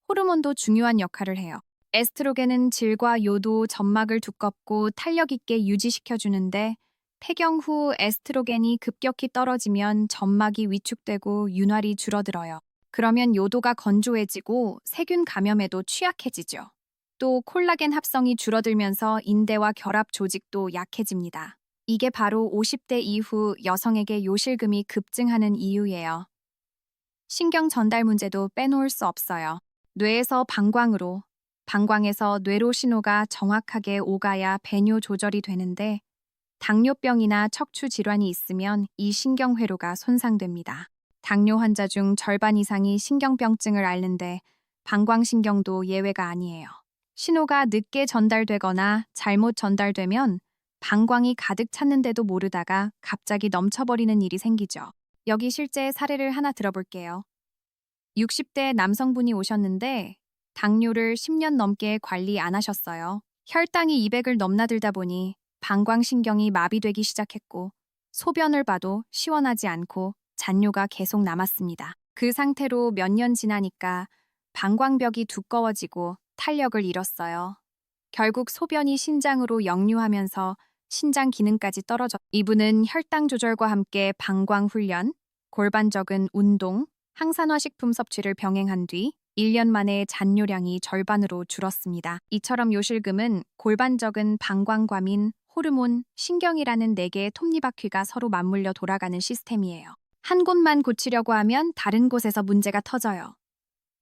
호르몬도 중요한 역할을 해요. 에스트로겐은 질과 요도, 점막을 두껍고 탄력 있게 유지시켜주는데 폐경 후 에스트로겐이 급격히 떨어지면 점막이 위축되고 윤활이 줄어들어요. 그러면 요도가 건조해지고 세균 감염에도 취약해지죠. 또 콜라겐 합성이 줄어들면서 인대와 결합 조직도 약해집니다. 이게 바로 50대 이후 여성에게 요실금이 급증하는 이유예요. 신경 전달 문제도 빼놓을 수 없어요. 뇌에서 방광으로, 방광에서 뇌로 신호가 정확하게 오가야 배뇨 조절이 되는데 당뇨병이나 척추 질환이 있으면 이 신경회로가 손상됩니다. 당뇨 환자 중 절반 이상이 신경병증을 앓는데 방광신경도 예외가 아니에요. 신호가 늦게 전달되거나 잘못 전달되면 방광이 가득 찼는데도 모르다가 갑자기 넘쳐버리는 일이 생기죠. 여기 실제 사례를 하나 들어볼게요. 60대 남성분이 오셨는데 당뇨를 10년 넘게 관리 안 하셨어요. 혈당이 200을 넘나들다 보니 방광신경이 마비되기 시작했고 소변을 봐도 시원하지 않고 잔뇨가 계속 남았습니다. 그 상태로 몇 년 지나니까 방광벽이 두꺼워지고 탄력을 잃었어요. 결국 소변이 신장으로 역류하면서 신장 기능까지 떨어져 이분은 혈당 조절과 함께 방광 훈련, 골반적인 운동, 항산화 식품 섭취를 병행한 뒤 1년 만에 잔뇨량이 절반으로 줄었습니다. 이처럼 요실금은 골반적인 방광 과민, 호르몬, 신경이라는 4개의 톱니바퀴가 서로 맞물려 돌아가는 시스템이에요. 한 곳만 고치려고 하면 다른 곳에서 문제가 터져요.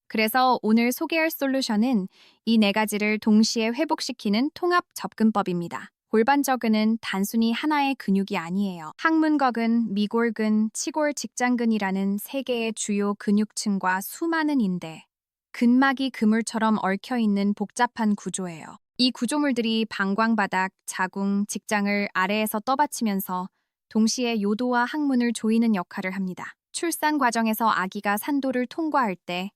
그래서 오늘 소개할 솔루션은 이 4가지를 동시에 회복시키는 통합 접근법입니다. 골반저근은 단순히 하나의 근육이 아니에요. 항문거근, 미골근, 치골 직장근이라는 3개의 주요 근육층과 수많은 인대, 근막이 그물처럼 얽혀있는 복잡한 구조예요. 이 구조물들이 방광바닥, 자궁, 직장을 아래에서 떠받치면서 동시에 요도와 항문을 조이는 역할을 합니다. 출산 과정에서 아기가 산도를 통과할 때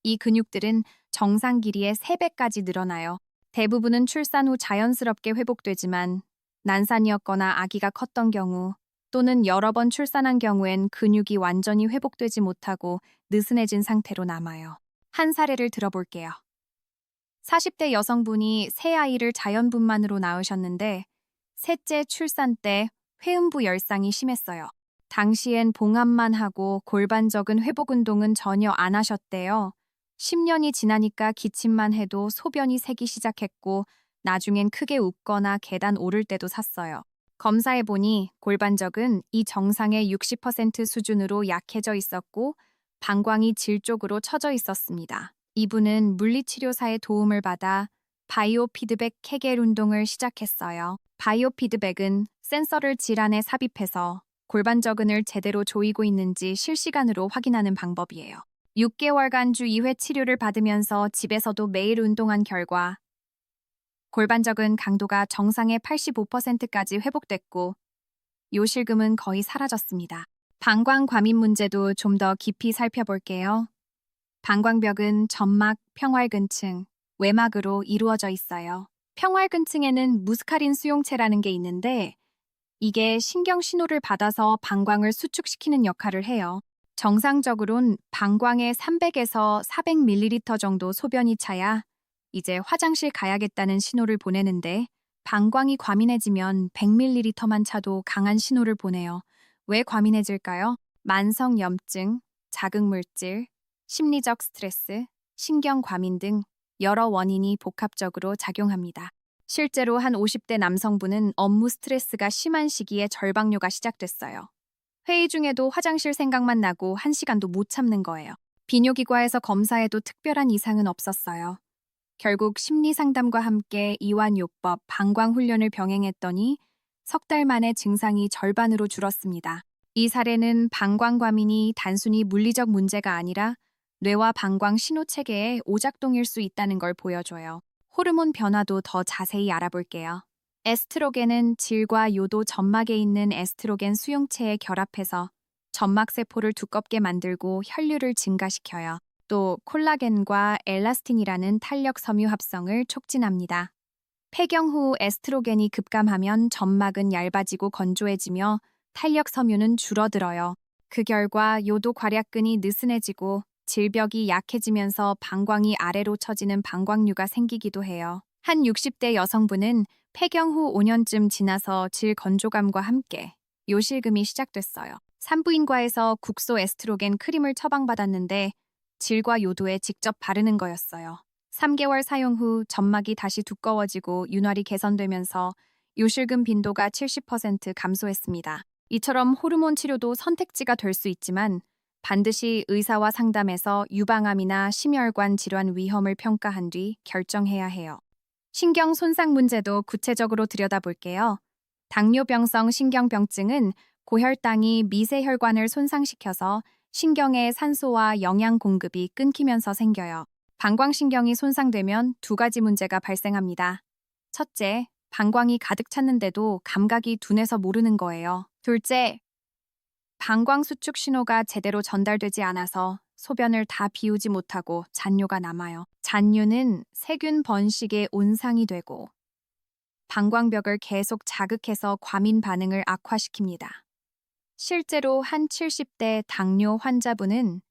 이 근육들은 정상 길이의 3배까지 늘어나요. 대부분은 출산 후 자연스럽게 회복되지만 난산이었거나 아기가 컸던 경우 또는 여러 번 출산한 경우엔 근육이 완전히 회복되지 못하고 느슨해진 상태로 남아요. 한 사례를 들어볼게요. 40대 여성분이 새 아이를 자연분만으로 낳으셨는데 셋째 출산 때 회음부 열상이 심했어요. 당시엔 봉합만 하고 골반적인 회복 운동은 전혀 안 하셨대요. 10년이 지나니까 기침만 해도 소변이 새기 시작했고 나중엔 크게 웃거나 계단 오를 때도 샀어요. 검사해보니 골반적은 이 정상의 60% 수준으로 약해져 있었고 방광이 질 쪽으로 처져 있었습니다. 이분은 물리치료사의 도움을 받아 바이오 피드백 케겔 운동을 시작했어요. 바이오 피드백은 센서를 질환에 삽입해서 골반저근을 제대로 조이고 있는지 실시간으로 확인하는 방법이에요. 6개월간 주 2회 치료를 받으면서 집에서도 매일 운동한 결과 골반저근 강도가 정상의 85%까지 회복됐고 요실금은 거의 사라졌습니다. 방광 과민 문제도 좀 더 깊이 살펴볼게요. 방광벽은 점막, 평활근층, 외막으로 이루어져 있어요. 평활근층에는 무스카린 수용체라는 게 있는데 이게 신경 신호를 받아서 방광을 수축시키는 역할을 해요. 정상적으론 방광에 300에서 400ml 정도 소변이 차야 이제 화장실 가야겠다는 신호를 보내는데 방광이 과민해지면 100ml만 차도 강한 신호를 보내요. 왜 과민해질까요? 만성 염증, 자극물질, 심리적 스트레스, 신경 과민 등 여러 원인이 복합적으로 작용합니다. 실제로 한 50대 남성분은 업무 스트레스가 심한 시기에 절박뇨가 시작됐어요. 회의 중에도 화장실 생각만 나고 1시간도 못 참는 거예요. 비뇨기과에서 검사해도 특별한 이상은 없었어요. 결국 심리상담과 함께 이완요법, 방광훈련을 병행했더니 석 달 만에 증상이 절반으로 줄었습니다. 이 사례는 방광과민이 단순히 물리적 문제가 아니라 뇌와 방광 신호체계의 오작동일 수 있다는 걸 보여줘요. 호르몬 변화도 더 자세히 알아볼게요. 에스트로겐은 질과 요도 점막에 있는 에스트로겐 수용체에 결합해서 점막세포를 두껍게 만들고 혈류를 증가시켜요. 또 콜라겐과 엘라스틴이라는 탄력 섬유 합성을 촉진합니다. 폐경 후 에스트로겐이 급감하면 점막은 얇아지고 건조해지며 탄력 섬유는 줄어들어요. 그 결과 요도 괄약근이 느슨해지고 질벽이 약해지면서 방광이 아래로 처지는 방광류가 생기기도 해요. 한 60대 여성분은 폐경 후 5년쯤 지나서 질 건조감과 함께 요실금이 시작됐어요. 산부인과에서 국소 에스트로겐 크림을 처방받았는데 질과 요도에 직접 바르는 거였어요. 3개월 사용 후 점막이 다시 두꺼워지고 윤활이 개선되면서 요실금 빈도가 70% 감소했습니다. 이처럼 호르몬 치료도 선택지가 될 수 있지만 반드시 의사와 상담해서 유방암이나 심혈관 질환 위험을 평가한 뒤 결정해야 해요. 신경 손상 문제도 구체적으로 들여다볼게요. 당뇨병성 신경병증은 고혈당이 미세혈관을 손상시켜서 신경의 산소와 영양 공급이 끊기면서 생겨요. 방광신경이 손상되면 두 가지 문제가 발생합니다. 첫째, 방광이 가득 찼는데도 감각이 둔해서 모르는 거예요. 둘째, 방광 수축 신호가 제대로 전달되지 않아서 소변을 다 비우지 못하고 잔뇨가 남아요. 잔뇨는 세균 번식의 온상이 되고 방광벽을 계속 자극해서 과민 반응을 악화시킵니다. 실제로 한 70대 당뇨 환자분은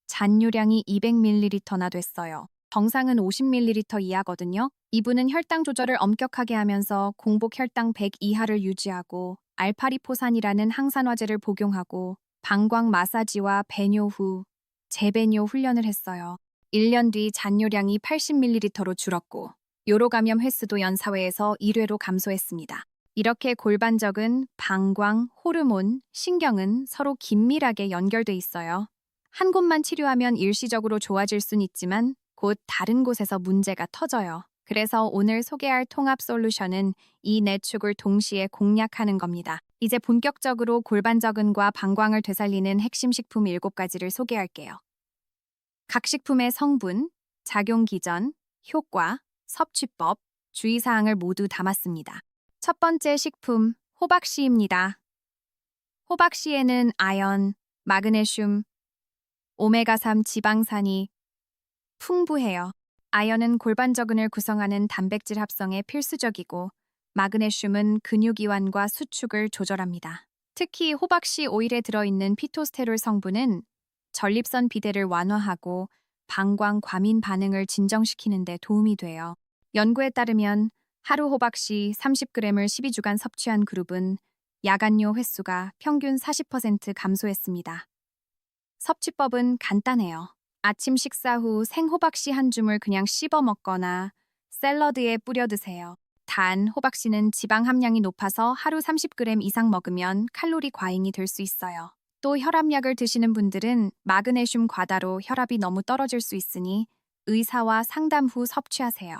잔뇨량이 200ml나 됐어요. 정상은 50ml 이하거든요. 이분은 혈당 조절을 엄격하게 하면서 공복 혈당 100 이하를 유지하고 알파리포산이라는 항산화제를 복용하고 방광 마사지와 배뇨 후 재배뇨 훈련을 했어요. 1년 뒤 잔뇨량이 80ml로 줄었고 요로 감염 횟수도 연사회에서 1회로 감소했습니다. 이렇게 골반적은 방광, 호르몬, 신경은 서로 긴밀하게 연결돼 있어요. 한 곳만 치료하면 일시적으로 좋아질 순 있지만 곧 다른 곳에서 문제가 터져요. 그래서 오늘 소개할 통합 솔루션은 이 네 축을 동시에 공략하는 겁니다. 이제 본격적으로 골반적은과 방광을 되살리는 핵심 식품 7가지를 소개할게요. 각 식품의 성분, 작용 기전, 효과, 섭취법, 주의사항을 모두 담았습니다. 첫 번째 식품, 호박씨입니다. 호박씨에는 아연, 마그네슘, 오메가3 지방산이 풍부해요. 아연은 골반적은을 구성하는 단백질 합성에 필수적이고 마그네슘은 근육이완과 수축을 조절합니다. 특히 호박씨 오일에 들어있는 피토스테롤 성분은 전립선 비대를 완화하고 방광 과민 반응을 진정시키는 데 도움이 돼요. 연구에 따르면 하루 호박씨 30g을 12주간 섭취한 그룹은 야간뇨 횟수가 평균 40% 감소했습니다. 섭취법은 간단해요. 아침 식사 후 생호박씨 한 줌을 그냥 씹어 먹거나 샐러드에 뿌려 드세요. 단, 호박씨는 지방 함량이 높아서 하루 30g 이상 먹으면 칼로리 과잉이 될 수 있어요. 또 혈압약을 드시는 분들은 마그네슘 과다로 혈압이 너무 떨어질 수 있으니 의사와 상담 후 섭취하세요.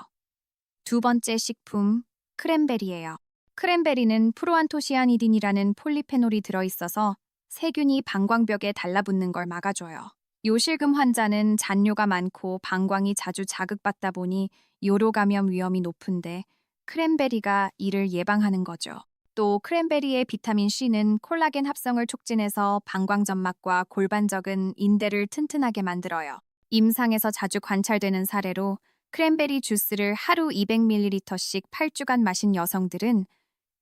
두 번째 식품, 크랜베리예요. 크랜베리는 프로안토시아니딘이라는 폴리페놀이 들어있어서 세균이 방광벽에 달라붙는 걸 막아줘요. 요실금 환자는 잔뇨가 많고 방광이 자주 자극받다 보니 요로 감염 위험이 높은데 크랜베리가 이를 예방하는 거죠. 또 크랜베리의 비타민 C는 콜라겐 합성을 촉진해서 방광점막과 골반적은 인대를 튼튼하게 만들어요. 임상에서 자주 관찰되는 사례로 크랜베리 주스를 하루 200ml씩 8주간 마신 여성들은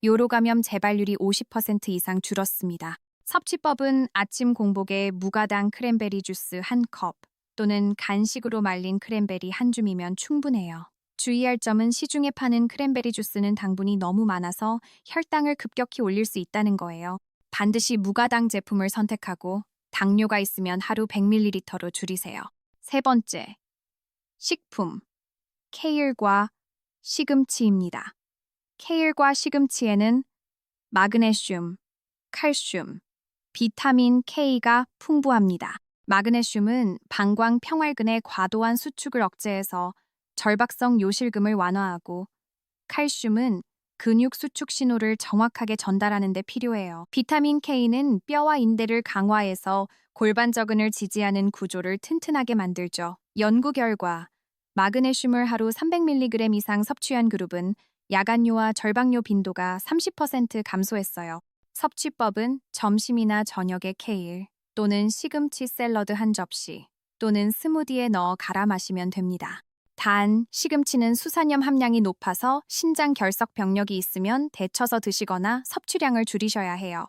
요로 감염 재발률이 50% 이상 줄었습니다. 섭취법은 아침 공복에 무가당 크랜베리 주스 1컵 또는 간식으로 말린 크랜베리 한 줌이면 충분해요. 주의할 점은 시중에 파는 크랜베리 주스는 당분이 너무 많아서 혈당을 급격히 올릴 수 있다는 거예요. 반드시 무가당 제품을 선택하고 당뇨가 있으면 하루 100ml로 줄이세요. 세 번째, 식품, 케일과 시금치입니다. 케일과 시금치에는 마그네슘, 칼슘, 비타민 K가 풍부합니다. 마그네슘은 방광 평활근의 과도한 수축을 억제해서 절박성 요실금을 완화하고 칼슘은 근육 수축 신호를 정확하게 전달하는 데 필요해요. 비타민 K는 뼈와 인대를 강화해서 골반저근을 지지하는 구조를 튼튼하게 만들죠. 연구 결과 마그네슘을 하루 300mg 이상 섭취한 그룹은 야간요와 절박요 빈도가 30% 감소했어요. 섭취법은 점심이나 저녁에 케일 또는 시금치 샐러드 한 접시 또는 스무디에 넣어 갈아 마시면 됩니다. 단, 시금치는 수산염 함량이 높아서 신장 결석 병력이 있으면 데쳐서 드시거나 섭취량을 줄이셔야 해요.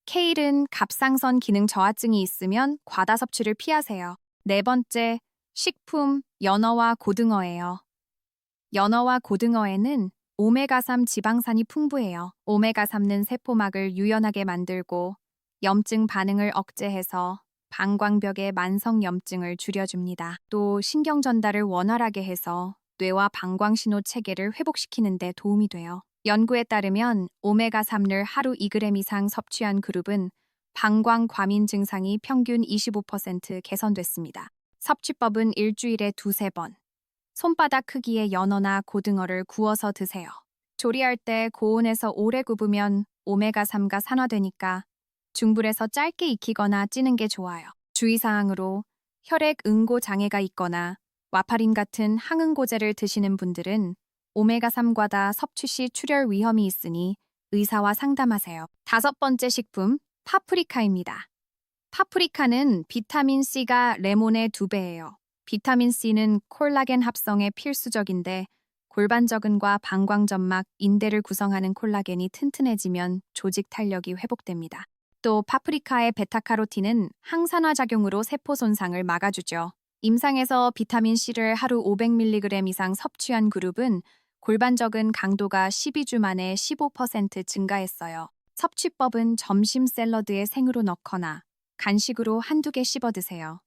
케일은 갑상선 기능 저하증이 있으면 과다 섭취를 피하세요. 네 번째, 식품, 연어와 고등어예요. 연어와 고등어에는 오메가3 지방산이 풍부해요. 오메가3는 세포막을 유연하게 만들고 염증 반응을 억제해서 방광벽의 만성 염증을 줄여줍니다. 또 신경 전달을 원활하게 해서 뇌와 방광신호 체계를 회복시키는 데 도움이 돼요. 연구에 따르면 오메가3를 하루 2g 이상 섭취한 그룹은 방광 과민 증상이 평균 25% 개선됐습니다. 섭취법은 일주일에 2~3번. 손바닥 크기의 연어나 고등어를 구워서 드세요. 조리할 때 고온에서 오래 굽으면 오메가3가 산화되니까 중불에서 짧게 익히거나 찌는 게 좋아요. 주의사항으로 혈액 응고 장애가 있거나 와파린 같은 항응고제를 드시는 분들은 오메가3 과다 섭취 시 출혈 위험이 있으니 의사와 상담하세요. 다섯 번째 식품, 파프리카입니다. 파프리카는 비타민 C가 레몬의 2배예요. 비타민 C는 콜라겐 합성에 필수적인데 골반저근과 방광점막, 인대를 구성하는 콜라겐이 튼튼해지면 조직 탄력이 회복됩니다. 또 파프리카의 베타카로틴은 항산화 작용으로 세포 손상을 막아주죠. 임상에서 비타민 C를 하루 500mg 이상 섭취한 그룹은 골반저근 강도가 12주 만에 15% 증가했어요. 섭취법은 점심 샐러드에 생으로 넣거나 간식으로 한두 개 씹어 드세요.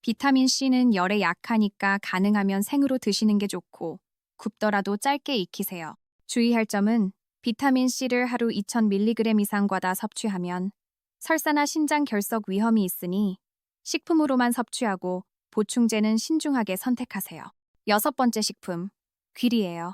비타민 C는 열에 약하니까 가능하면 생으로 드시는 게 좋고 굽더라도 짧게 익히세요. 주의할 점은 비타민 C를 하루 2000mg 이상 과다 섭취하면 설사나 신장 결석 위험이 있으니 식품으로만 섭취하고 보충제는 신중하게 선택하세요. 여섯 번째 식품, 귀리예요.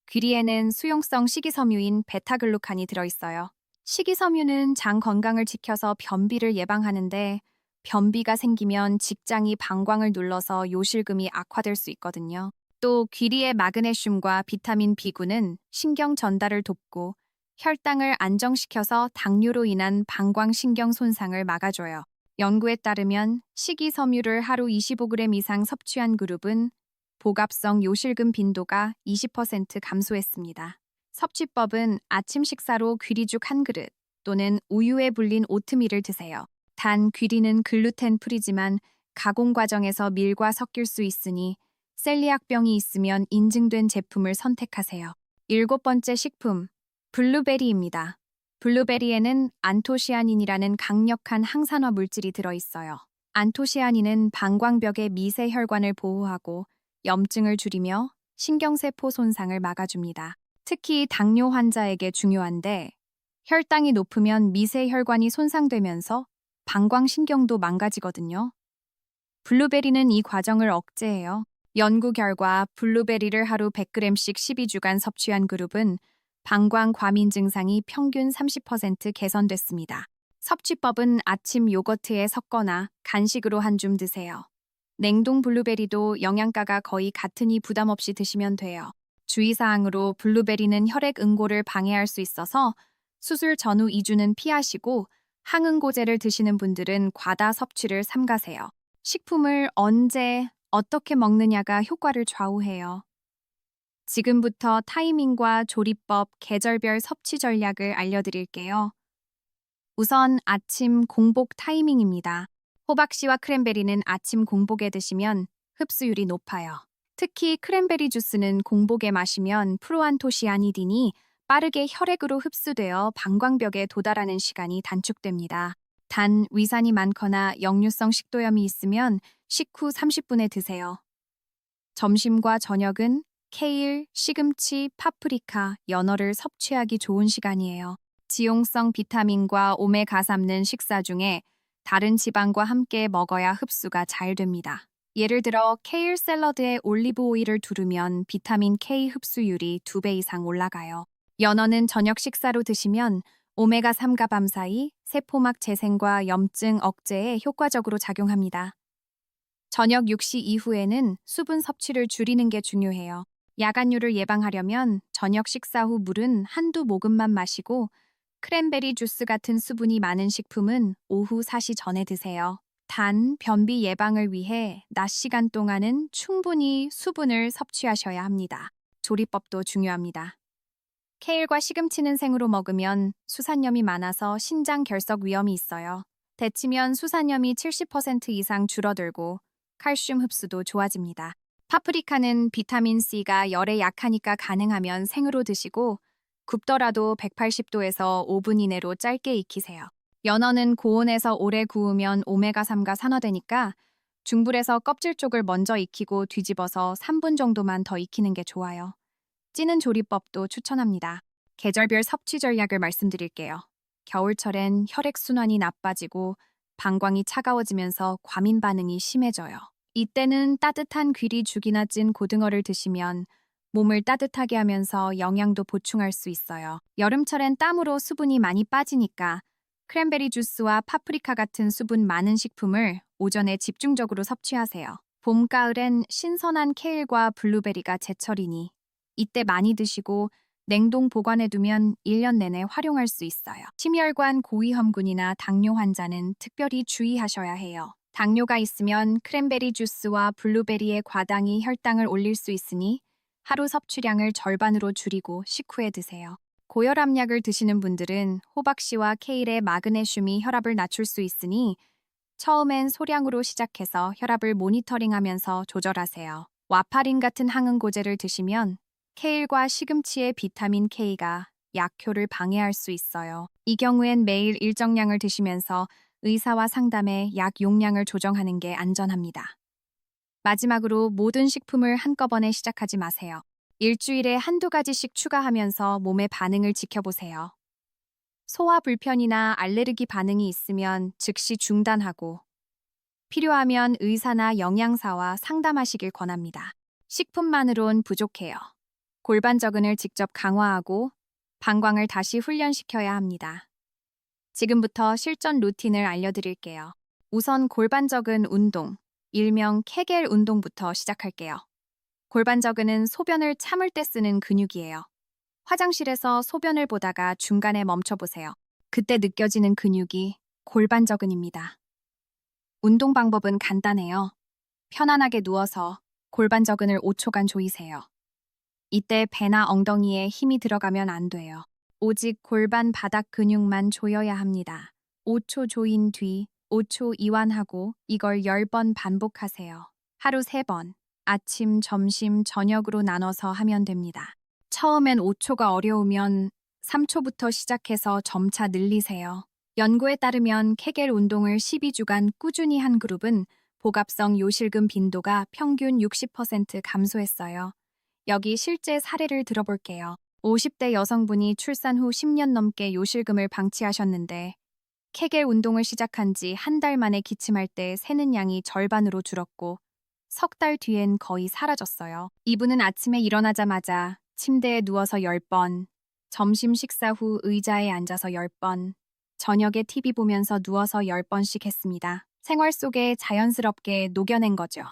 귀리에는 수용성 식이섬유인 베타글루칸이 들어있어요. 식이섬유는 장 건강을 지켜서 변비를 예방하는데 변비가 생기면 직장이 방광을 눌러서 요실금이 악화될 수 있거든요. 또 귀리의 마그네슘과 비타민 B9는 신경 전달을 돕고 혈당을 안정시켜서 당뇨로 인한 방광신경 손상을 막아줘요. 연구에 따르면 식이섬유를 하루 25g 이상 섭취한 그룹은 복압성 요실금 빈도가 20% 감소했습니다. 섭취법은 아침 식사로 귀리죽 한 그릇 또는 우유에 불린 오트밀을 드세요. 단 귀리는 글루텐 프리지만 가공 과정에서 밀과 섞일 수 있으니 셀리악병이 있으면 인증된 제품을 선택하세요. 일곱 번째 식품, 블루베리입니다. 블루베리에는 안토시아닌이라는 강력한 항산화 물질이 들어있어요. 안토시아닌은 방광벽의 미세 혈관을 보호하고 염증을 줄이며 신경세포 손상을 막아줍니다. 특히 당뇨 환자에게 중요한데 혈당이 높으면 미세 혈관이 손상되면서 방광신경도 망가지거든요. 블루베리는 이 과정을 억제해요. 연구 결과 블루베리를 하루 100g씩 12주간 섭취한 그룹은 방광 과민 증상이 평균 30% 개선됐습니다. 섭취법은 아침 요거트에 섞거나 간식으로 한 줌 드세요. 냉동 블루베리도 영양가가 거의 같으니 부담 없이 드시면 돼요. 주의사항으로 블루베리는 혈액 응고를 방해할 수 있어서 수술 전후 2주는 피하시고 항응고제를 드시는 분들은 과다 섭취를 삼가세요. 식품을 언제, 어떻게 먹느냐가 효과를 좌우해요. 지금부터 타이밍과 조리법, 계절별 섭취 전략을 알려드릴게요. 우선 아침 공복 타이밍입니다. 호박씨와 크랜베리는 아침 공복에 드시면 흡수율이 높아요. 특히 크랜베리 주스는 공복에 마시면 프로안토시아니딘이 빠르게 혈액으로 흡수되어 방광벽에 도달하는 시간이 단축됩니다. 단, 위산이 많거나 역류성 식도염이 있으면 식후 30분에 드세요. 점심과 저녁은 케일, 시금치, 파프리카, 연어를 섭취하기 좋은 시간이에요. 지용성 비타민과 오메가3는 식사 중에 다른 지방과 함께 먹어야 흡수가 잘 됩니다. 예를 들어 케일 샐러드에 올리브 오일을 두르면 비타민 K 흡수율이 2배 이상 올라가요. 연어는 저녁 식사로 드시면 오메가3가 밤사이 세포막 재생과 염증 억제에 효과적으로 작용합니다. 저녁 6시 이후에는 수분 섭취를 줄이는 게 중요해요. 야간류를 예방하려면 저녁 식사 후 물은 한두 모금만 마시고 크랜베리 주스 같은 수분이 많은 식품은 오후 4시 전에 드세요. 단, 변비 예방을 위해 낮 시간 동안은 충분히 수분을 섭취하셔야 합니다. 조리법도 중요합니다. 케일과 시금치는 생으로 먹으면 수산염이 많아서 신장 결석 위험이 있어요. 데치면 수산염이 70% 이상 줄어들고 칼슘 흡수도 좋아집니다. 파프리카는 비타민C가 열에 약하니까 가능하면 생으로 드시고 굽더라도 180도에서 5분 이내로 짧게 익히세요. 연어는 고온에서 오래 구우면 오메가3가 산화되니까 중불에서 껍질 쪽을 먼저 익히고 뒤집어서 3분 정도만 더 익히는 게 좋아요. 찌는 조리법도 추천합니다. 계절별 섭취 전략을 말씀드릴게요. 겨울철엔 혈액순환이 나빠지고 방광이 차가워지면서 과민 반응이 심해져요. 이때는 따뜻한 귀리죽이나 찐 고등어를 드시면 몸을 따뜻하게 하면서 영양도 보충할 수 있어요. 여름철엔 땀으로 수분이 많이 빠지니까 크랜베리 주스와 파프리카 같은 수분 많은 식품을 오전에 집중적으로 섭취하세요. 봄, 가을엔 신선한 케일과 블루베리가 제철이니 이때 많이 드시고 냉동 보관해두면 1년 내내 활용할 수 있어요. 심혈관 고위험군이나 당뇨 환자는 특별히 주의하셔야 해요. 당뇨가 있으면 크랜베리 주스와 블루베리의 과당이 혈당을 올릴 수 있으니 하루 섭취량을 절반으로 줄이고 식후에 드세요. 고혈압약을 드시는 분들은 호박씨와 케일의 마그네슘이 혈압을 낮출 수 있으니 처음엔 소량으로 시작해서 혈압을 모니터링하면서 조절하세요. 와파린 같은 항응고제를 드시면 케일과 시금치의 비타민 K가 약효를 방해할 수 있어요. 이 경우엔 매일 일정량을 드시면서 의사와 상담해 약 용량을 조정하는 게 안전합니다. 마지막으로 모든 식품을 한꺼번에 시작하지 마세요. 일주일에 한두 가지씩 추가하면서 몸의 반응을 지켜보세요. 소화 불편이나 알레르기 반응이 있으면 즉시 중단하고 필요하면 의사나 영양사와 상담하시길 권합니다. 식품만으론 부족해요. 골반저근을 직접 강화하고 방광을 다시 훈련시켜야 합니다. 지금부터 실전 루틴을 알려드릴게요. 우선 골반저근 운동, 일명 케겔 운동부터 시작할게요. 골반저근은 소변을 참을 때 쓰는 근육이에요. 화장실에서 소변을 보다가 중간에 멈춰보세요. 그때 느껴지는 근육이 골반저근입니다. 운동 방법은 간단해요. 편안하게 누워서 골반저근을 5초간 조이세요. 이때 배나 엉덩이에 힘이 들어가면 안 돼요. 오직 골반 바닥 근육만 조여야 합니다. 5초 조인 뒤 5초 이완하고 이걸 10번 반복하세요. 하루 3번, 아침, 점심, 저녁으로 나눠서 하면 됩니다. 처음엔 5초가 어려우면 3초부터 시작해서 점차 늘리세요. 연구에 따르면 케겔 운동을 12주간 꾸준히 한 그룹은 복압성 요실금 빈도가 평균 60% 감소했어요. 여기 실제 사례를 들어볼게요. 50대 여성분이 출산 후 10년 넘게 요실금을 방치하셨는데 케겔 운동을 시작한 지 한 달 만에 기침할 때 새는 양이 절반으로 줄었고 석 달 뒤엔 거의 사라졌어요. 이분은 아침에 일어나자마자 침대에 누워서 10번, 점심 식사 후 의자에 앉아서 10번, 저녁에 TV 보면서 누워서 10번씩 했습니다. 생활 속에 자연스럽게 녹여낸 거죠.